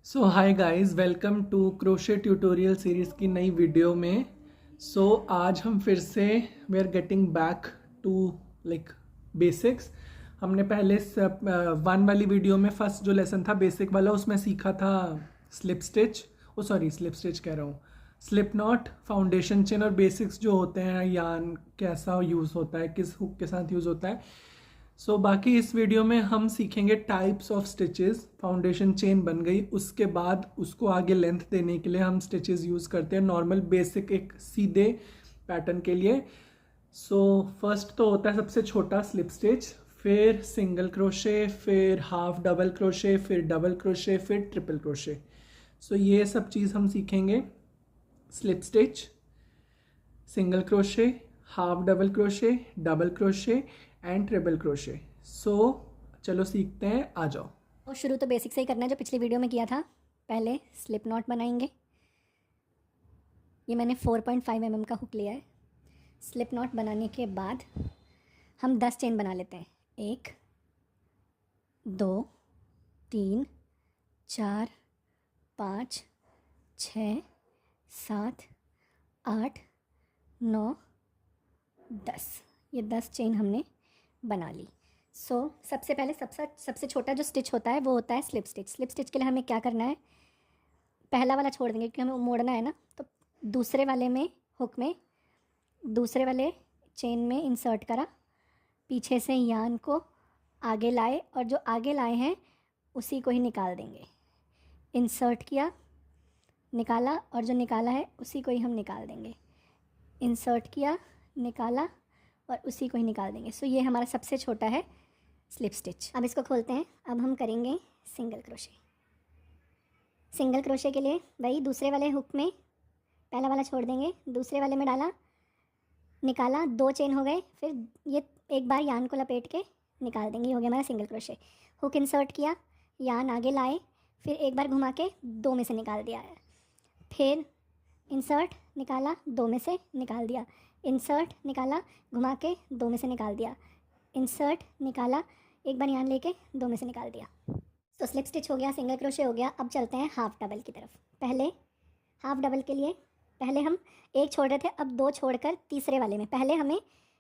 So hi guys, welcome to crochet tutorial series की नई video में। आज हम फिर से we are getting back to like basics. हमने पहले वन वाली वीडियो में फर्स्ट जो लेसन था बेसिक वाला, उसमें सीखा था स्लिप स्टिच, स्लिप स्टिच कह रहा हूँ, स्लिप नॉट, फाउंडेशन चेन और बेसिक्स जो होते हैं, यान कैसा यूज़ होता है, किस हुक के साथ यूज़ होता है। बाकी इस वीडियो में हम सीखेंगे types of stitches. Foundation chain बन गई, उसके बाद उसको आगे लेंथ देने के लिए हम स्टिचेस यूज़ करते हैं नॉर्मल बेसिक एक सीधे पैटर्न के लिए। फर्स्ट तो होता है सबसे छोटा स्लिप स्टिच, फिर सिंगल क्रोशे, फिर हाफ डबल क्रोशे, फिर डबल क्रोशे, फिर ट्रिपल क्रोशे। ये सब चीज़ हम सीखेंगे। Slip stitch, single crochet, half double crochet, double crochet and triple crochet. चलो सीखते हैं, आ जाओ। और शुरू तो बेसिक से ही करना है जो पिछली वीडियो में किया था। पहले स्लिप नॉट बनाएंगे। ये मैंने 4.5 mm का हुक लिया है। स्लिप नॉट बनाने के बाद हम 10 चेन बना लेते हैं। 1 2 3 4 5 6 7 8 9 10। ये 10 चेन हमने बना ली। सबसे पहले सबसे छोटा जो स्टिच होता है वो होता है स्लिप स्टिच। स्लिप स्टिच के लिए हमें क्या करना है, पहला वाला छोड़ देंगे क्योंकि हमें मोड़ना है ना। तो दूसरे वाले में हुक में दूसरे वाले चेन में इंसर्ट करा, पीछे से यान को आगे लाए और जो आगे लाए हैं उसी को ही निकाल देंगे। इंसर्ट किया, निकाला और जो निकाला है उसी को ही हम निकाल देंगे। इंसर्ट किया, निकाला और उसी को ही निकाल देंगे। ये हमारा सबसे छोटा है स्लिप स्टिच। अब इसको खोलते हैं। अब हम करेंगे सिंगल क्रोशे। सिंगल क्रोशे के लिए वही दूसरे वाले हुक में पहला वाला छोड़ देंगे, दूसरे वाले में डाला, निकाला, 2 चेन हो गए। फिर ये एक बार यान को लपेट के निकाल देंगे। ये हो गया हमारा सिंगल क्रोशे। हुक इंसर्ट किया, यान आगे लाए, फिर एक बार घुमा के 2 में से निकाल दिया है। फिर इंसर्ट, निकाला, 2 में से निकाल दिया। इंसर्ट, निकाला, घुमा के 2 में से निकाल दिया। इंसर्ट, निकाला, एक बार यान लेके 2 में से निकाल दिया। स्लिप स्टिच हो गया, सिंगल क्रोशे हो गया। अब चलते हैं हाफ डबल की तरफ। पहले हाफ डबल के लिए पहले हम एक छोड़ रहे थे, अब 2 छोड़कर तीसरे वाले में पहले हमें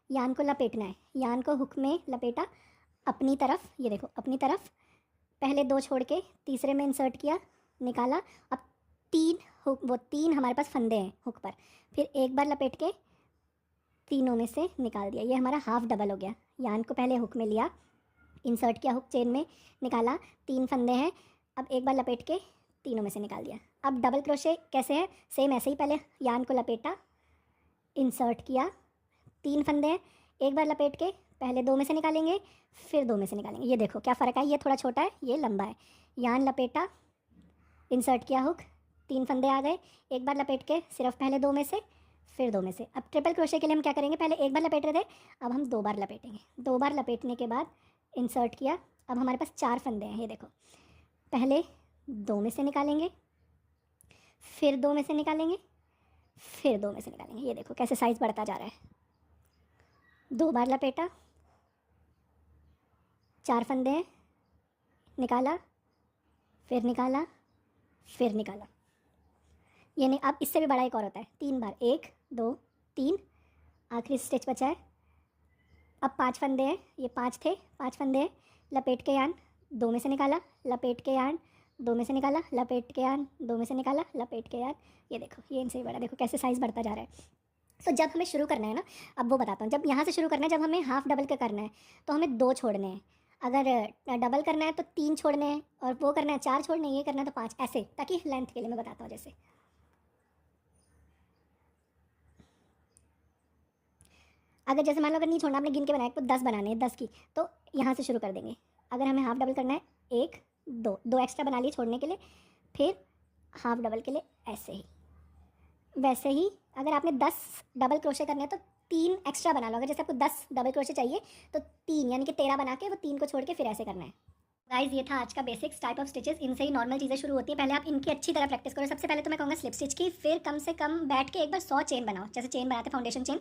यान को लपेटना है। यान को हुक में लपेटा अपनी तरफ, ये देखो अपनी तरफ, पहले 2 छोड़ के तीसरे में इंसर्ट किया, निकाला। अब 3 हमारे पास फंदे हैं हुक पर, फिर एक बार लपेट के तीनों में से निकाल दिया। ये हमारा हाफ डबल हो गया। यान को पहले हुक में लिया, इंसर्ट किया, हुक चेन में निकाला, 3 फंदे हैं, अब एक बार लपेट के तीनों में से निकाल दिया। अब डबल क्रोशे कैसे है, सेम ऐसे ही, पहले यान को लपेटा, इंसर्ट किया, 3 फंदे हैं, एक बार लपेट के पहले 2 में से निकालेंगे, फिर 2 में से निकालेंगे। ये देखो क्या फ़र्क है, ये थोड़ा छोटा है, ये लंबा है। यान लपेटा, इंसर्ट किया हुक, 3 फंदे आ गए, एक बार लपेट के सिर्फ पहले 2 में से, फिर 2 में से। अब ट्रिपल क्रोशे के लिए हम क्या करेंगे, पहले एक बार लपेट रहे थे, अब हम 2 बार लपेटेंगे। 2 बार लपेटने के बाद इंसर्ट किया, अब हमारे पास 4 फंदे हैं। ये देखो पहले 2 में से निकालेंगे, फिर 2 में से निकालेंगे, फिर 2 में से निकालेंगे। ये देखो कैसे साइज़ बढ़ता जा रहा है। 2 बार लपेटा, 4 फंदे हैं, निकाला, फिर निकाला, फिर निकाला। ये नहीं, अब इससे भी बड़ा एक और होता है, 3 बार, 1 2 3, आखिरी स्टिच बचा है। अब 5 फंदे हैं, ये 5 थे, 5 फंदे हैं, लपेट के यान, 2 में से निकाला, लपेट के यान, 2 में से निकाला, लपेट के यान, 2 में से निकाला, लपेट के यान। ये देखो ये इनसे ही बड़ा, देखो कैसे साइज़ बढ़ता जा रहा है। जब हमें शुरू करना है ना, अब वो बताता हूँ। जब यहाँ से शुरू करना है, जब हमें हाफ डबल का करना है तो हमें 2 छोड़ने हैं। अगर डबल करना है तो 3 छोड़ने हैं, और वो करना है 4 छोड़ने हैं, ये करना है तो 5, ऐसे, ताकि लेंथ के लिए मैं बताता हूँ। जैसे अगर जैसे मान लो अगर नहीं छोड़ना, आपने गिन के बनाया तो 10 बनाने हैं, 10 की, तो यहाँ से शुरू कर देंगे। अगर हमें हाफ डबल करना है, 1 2 एक्स्ट्रा बना लिए छोड़ने के लिए, फिर हाफ डबल के लिए ऐसे ही। वैसे ही अगर आपने 10 डबल क्रोशे करने हैं तो 3 एक्स्ट्रा बना लो। अगर जैसे आपको 10 डबल क्रोशे चाहिए तो 3 यानी कि 13 बना के वो 3 को छोड़ के फिर ऐसे करना है। गाइज ये था आज का बेसिक्स टाइप ऑफ स्टिचेस। इनसे ही नॉर्मल चीज़ें शुरू होती है। पहले आप इनकी अच्छी तरह प्रैक्टिस करो। सबसे पहले तो मैं कहूँगा स्लिप स्टिच की, फिर कम से कम बैठ के एक बार 100 चेन बनाओ। जैसे चेन बनाते हैं फाउंडेशन चेन,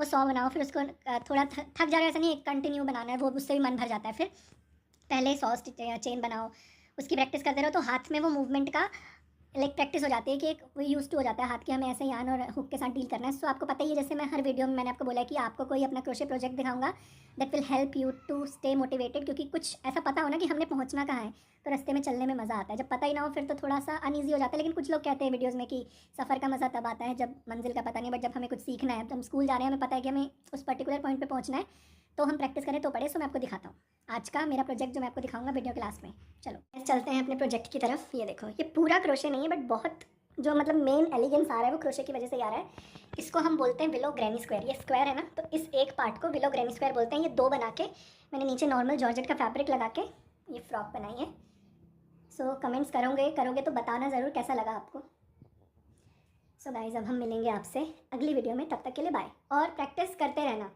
वो 100 बनाओ। फिर उसको थोड़ा थक जा रहा है, ऐसा नहीं कंटिन्यू बनाना है, वो उससे भी मन भर जाता है। फिर पहले 100 चेन बनाओ, उसकी प्रैक्टिस करते रहो तो हाथ में वो मूवमेंट का लाइक प्रैक्टिस हो जाती है कि एक वो यूज टू हो जाता है हाथ की, हमें ऐसे यान और हुक के साथ डील करना है। सो आपको पता ही है, जैसे मैं हर वीडियो में मैंने आपको बोला है कि आपको कोई अपना क्रोशे प्रोजेक्ट दिखाऊंगा that will help you to stay motivated, क्योंकि कुछ ऐसा पता हो ना कि हमने पहुंचना कहाँ है, तो रास्ते में चलने में मज़ा आता है। जब पता ही ना हो फिर तो थोड़ा सा अनईजी हो जाता है। लेकिन कुछ लोग कहते हैं वीडियोज़ में कि सफ़र का मज़ा तब आता है जब मंजिल का पता नहीं, बट जब हमें कुछ सीखना है, तो हम स्कूल जा रहे हैं, हमें पता है कि हमें उस पर्टिकुलर पॉइंट पर पहुँचना है, तो हम प्रैक्टिस करें तो पढ़े। सो मैं आपको दिखाता हूँ आज का मेरा प्रोजेक्ट जो मैं आपको दिखाऊंगा वीडियो के लास्ट में। चलो चलते हैं अपने प्रोजेक्ट की तरफ। ये देखो, ये पूरा क्रोशे नहीं है, बट बहुत जो मतलब मेन एलिगेंस आ रहा है वो क्रोशे की वजह से आ रहा है। इसको हम बोलते हैं विलो ग्रैनी स्क्वायर। ये स्क्वायर है ना, तो इस एक पार्ट को विलो ग्रैनी स्क्वायर बोलते हैं। ये दो बना के मैंने नीचे नॉर्मल जॉर्जेट का फैब्रिक लगा के ये फ्रॉक बनाई है। सो कमेंट्स करोगे तो बताना ज़रूर कैसा लगा आपको। सो गाइज, अब हम मिलेंगे आपसे अगली वीडियो में, तब तक के लिए बाय। और प्रैक्टिस करते रहना।